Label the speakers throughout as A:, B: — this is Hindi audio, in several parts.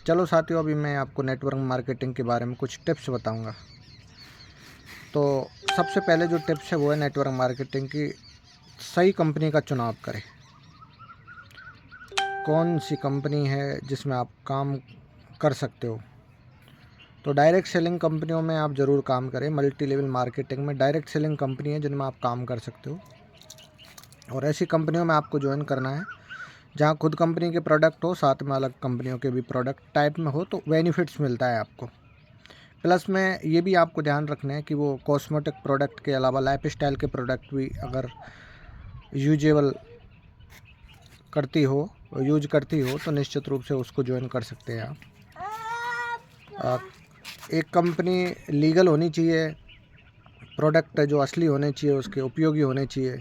A: चलो साथियों, अभी मैं आपको नेटवर्क मार्केटिंग के बारे में कुछ टिप्स बताऊंगा। तो सबसे पहले जो टिप्स है वो है नेटवर्क मार्केटिंग की, सही कंपनी का चुनाव करें। कौन सी कंपनी है जिसमें आप काम कर सकते हो। तो डायरेक्ट सेलिंग कंपनियों में आप ज़रूर काम करें। मल्टी लेवल मार्केटिंग में डायरेक्ट सेलिंग कंपनी है जिनमें आप काम कर सकते हो, और ऐसी कंपनियों में आपको ज्वाइन करना है जहाँ खुद कंपनी के प्रोडक्ट हो, साथ में अलग कंपनियों के भी प्रोडक्ट टाइप में हो, तो बेनिफिट्स मिलता है आपको। प्लस में ये भी आपको ध्यान रखना है कि वो कॉस्मेटिक प्रोडक्ट के अलावा लाइफ स्टाइल के प्रोडक्ट भी अगर यूजेबल करती हो, यूज करती हो, तो निश्चित रूप से उसको ज्वाइन कर सकते हैं आप। एक कंपनी लीगल होनी चाहिए, प्रोडक्ट जो असली होने चाहिए, उसके उपयोगी होने चाहिए।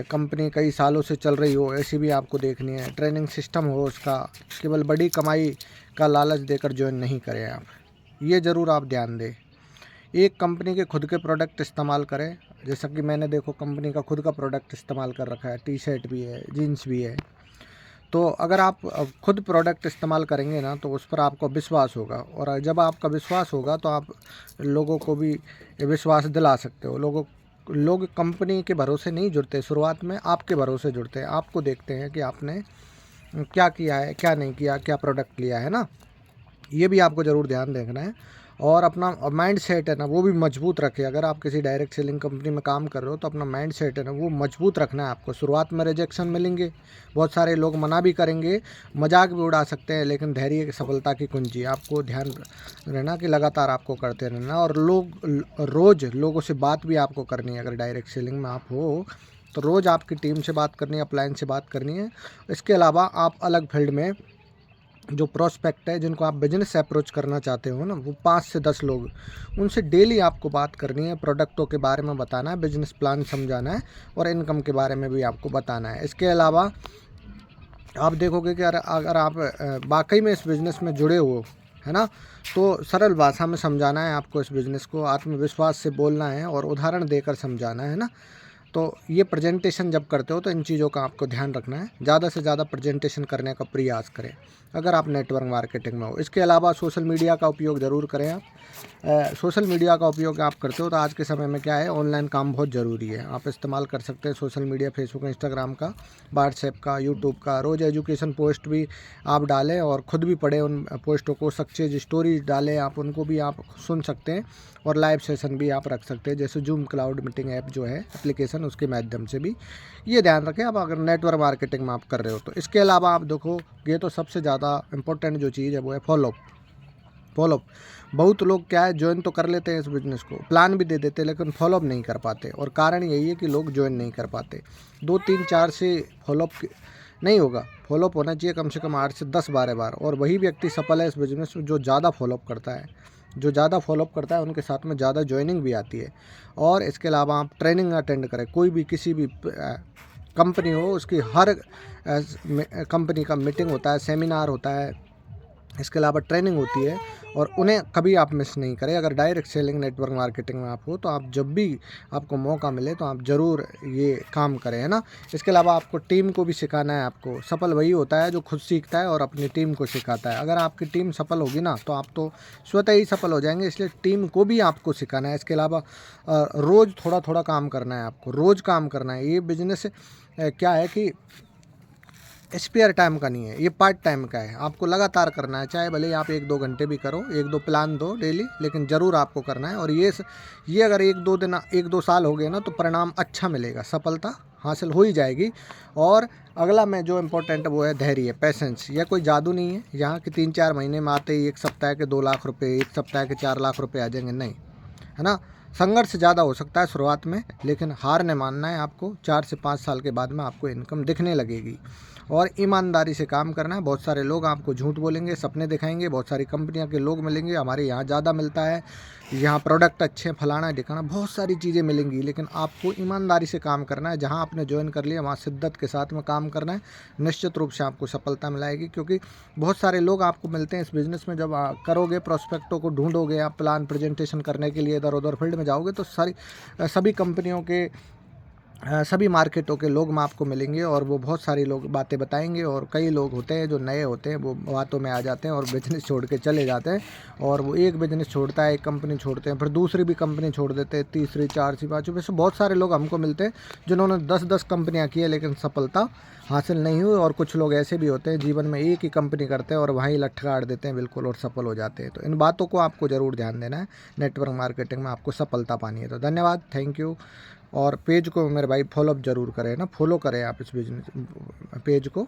A: कंपनी कई सालों से चल रही हो, ऐसी भी आपको देखनी है। ट्रेनिंग सिस्टम हो उसका, केवल बड़ी कमाई का लालच देकर ज्वाइन नहीं करें आप, ये ज़रूर आप ध्यान दें। एक कंपनी के खुद के प्रोडक्ट इस्तेमाल करें, जैसा कि मैंने देखो कंपनी का खुद का प्रोडक्ट इस्तेमाल कर रखा है, टी शर्ट भी है, जीन्स भी है। तो अगर आप खुद प्रोडक्ट इस्तेमाल करेंगे ना, तो उस पर आपको विश्वास होगा, और जब आपका विश्वास होगा तो आप लोगों को भी विश्वास दिला सकते हो। लोग कंपनी के भरोसे नहीं जुड़ते, शुरुआत में आपके भरोसे जुड़ते हैं। आपको देखते हैं कि आपने क्या किया है, क्या नहीं किया, क्या प्रोडक्ट लिया है ना, ये भी आपको ज़रूर ध्यान देखना है। और अपना माइंड सेट है ना, वो भी मजबूत रखें। अगर आप किसी डायरेक्ट सेलिंग कंपनी में काम कर रहे हो तो अपना माइंड सेट है ना, वो मजबूत रखना है आपको। शुरुआत में रिजेक्शन मिलेंगे, बहुत सारे लोग मना भी करेंगे, मजाक भी उड़ा सकते हैं, लेकिन धैर्य की सफलता की कुंजी। आपको ध्यान रहना कि लगातार आपको करते रहना, और रोज़ लोगों से बात भी आपको करनी है। अगर डायरेक्ट सेलिंग में आप हो तो रोज़ आपकी टीम से बात करनी है, अपलाइन से बात करनी है। इसके अलावा आप अलग फील्ड में जो प्रोस्पेक्ट है, जिनको आप बिजनेस अप्रोच करना चाहते हो ना, वो 5 से 10 लोग, उनसे डेली आपको बात करनी है, प्रोडक्टों के बारे में बताना है, बिजनेस प्लान समझाना है, और इनकम के बारे में भी आपको बताना है। इसके अलावा आप देखोगे कि अगर आप वाकई में इस बिज़नेस में जुड़े हो, है ना, तो सरल भाषा में समझाना है आपको इस बिज़नेस को, आत्मविश्वास से बोलना है और उदाहरण देकर समझाना है ना। तो ये प्रेजेंटेशन जब करते हो तो इन चीज़ों का आपको ध्यान रखना है, ज़्यादा से ज़्यादा प्रेजेंटेशन करने का प्रयास करें अगर आप नेटवर्क मार्केटिंग में हो। इसके अलावा सोशल मीडिया का उपयोग ज़रूर करें आप। सोशल मीडिया का उपयोग आप करते हो तो आज के समय में क्या है, ऑनलाइन काम बहुत ज़रूरी है। आप इस्तेमाल कर सकते हैं सोशल मीडिया, फेसबुक, इंस्टाग्राम का, व्हाट्सएप का, यूट्यूब का। रोज़ एजुकेशन पोस्ट भी आप डालें और ख़ुद भी पढ़ें उन पोस्टों को। सक्सेस स्टोरीज डालें आप, उनको भी आप सुन सकते हैं, और लाइव सेशन भी आप रख सकते हैं, जैसे जूम क्लाउड मीटिंग ऐप जो है एप्लीकेशन, उसके माध्यम से भी। ये ध्यान रखें आप अगर नेटवर्क मार्केटिंग में आप कर रहे हो तो। इसके अलावा आप देखो, ये तो सबसे ज़्यादा इंपॉर्टेंट जो चीज़ है वो है फॉलोअप। फॉलोअप, बहुत लोग क्या है, ज्वाइन तो कर लेते हैं इस बिज़नेस को, प्लान भी दे देते हैं, लेकिन फॉलोअप नहीं कर पाते, और कारण यही है कि लोग ज्वाइन नहीं कर पाते। 2 3 4 से फॉलोअप नहीं होगा। फॉलोअप होना चाहिए कम से कम 8 से 10 12 बार, और वही व्यक्ति सफल है इस बिज़नेस में जो ज़्यादा फॉलोअप करता है। जो ज़्यादा फॉलोअप करता है उनके साथ में ज़्यादा ज्वाइनिंग भी आती है। और इसके अलावा आप ट्रेनिंग अटेंड करें, कोई भी किसी भी कंपनी हो, उसकी हर कंपनी का मीटिंग होता है, सेमिनार होता है, इसके अलावा ट्रेनिंग होती है, और उन्हें कभी आप मिस नहीं करें। अगर डायरेक्ट सेलिंग नेटवर्क मार्केटिंग में आप हो तो आप जब भी आपको मौका मिले तो आप ज़रूर ये काम करें, है ना। इसके अलावा आपको टीम को भी सिखाना है। आपको सफल वही होता है जो खुद सीखता है और अपनी टीम को सिखाता है। अगर आपकी टीम सफल होगी ना, तो आप तो स्वतः ही सफल हो जाएंगे, इसलिए टीम को भी आपको सिखाना है। इसके अलावा रोज़ थोड़ा थोड़ा काम करना है, आपको रोज़ काम करना है। ये बिजनेस क्या है कि स्पेयर टाइम का नहीं है, ये पार्ट टाइम का है। आपको लगातार करना है, चाहे भले आप 1 2 घंटे भी करो, 1 2 प्लान दो डेली, लेकिन ज़रूर आपको करना है। और ये अगर 1 2 साल हो गए ना, तो परिणाम अच्छा मिलेगा, सफलता हासिल हो ही जाएगी। और अगला में जो इम्पोर्टेंट वो है धैर्य, पैसेंस। यह कोई जादू नहीं है यहाँ कि 3 4 महीने में आते ही 1 सप्ताह के 2 लाख रुपये, 1 सप्ताह के 4 लाख रुपये आ जाएंगे, नहीं, है ना। संघर्ष ज़्यादा हो सकता है शुरुआत में, लेकिन हार नहीं मानना है आपको। 4 से 5 साल के बाद में आपको इनकम दिखने लगेगी, और ईमानदारी से काम करना है। बहुत सारे लोग आपको झूठ बोलेंगे, सपने दिखाएंगे, बहुत सारी कंपनियां के लोग मिलेंगे, हमारे यहाँ ज़्यादा मिलता है, यहाँ प्रोडक्ट अच्छे हैं, फलाना ढिकाना, बहुत सारी चीज़ें मिलेंगी, लेकिन आपको ईमानदारी से काम करना है। जहाँ आपने ज्वाइन कर लिया वहाँ शिद्दत के साथ में काम करना है, निश्चित रूप से आपको सफलता मिलाएगी। क्योंकि बहुत सारे लोग आपको मिलते हैं इस बिज़नेस में। जब करोगे, प्रोस्पेक्टों को ढूंढोगे, आप प्लान प्रेजेंटेशन करने के लिए इधर उधर फील्ड में जाओगे, तो सभी कंपनियों के सभी मार्केटों के लोग में आपको मिलेंगे और वो बहुत सारी लोग बातें बताएंगे। और कई लोग होते हैं जो नए होते हैं, वो बातों में आ जाते हैं और बिजनेस छोड़ के चले जाते हैं। और वो एक बिजनेस छोड़ता है, एक कंपनी छोड़ते हैं, फिर दूसरी भी कंपनी छोड़ देते हैं, तीसरी, चौथी, पाँचवीं। वैसे बहुत सारे लोग हमको मिलते हैं जिन्होंने 10-10 कंपनियाँ की है लेकिन सफलता हासिल नहीं हुई। और कुछ लोग ऐसे भी होते हैं जीवन में एक ही कंपनी करते हैं और वहीं लठ गाड़ देते हैं बिल्कुल और सफल हो जाते हैं। तो इन बातों को आपको ज़रूर ध्यान देना है, नेटवर्क मार्केटिंग में आपको सफलता पानी है। तो धन्यवाद, थैंक यू। और पेज को मेरे भाई फॉलो अप ज़रूर करें ना, फॉलो करें आप इस बिजनेस पेज को।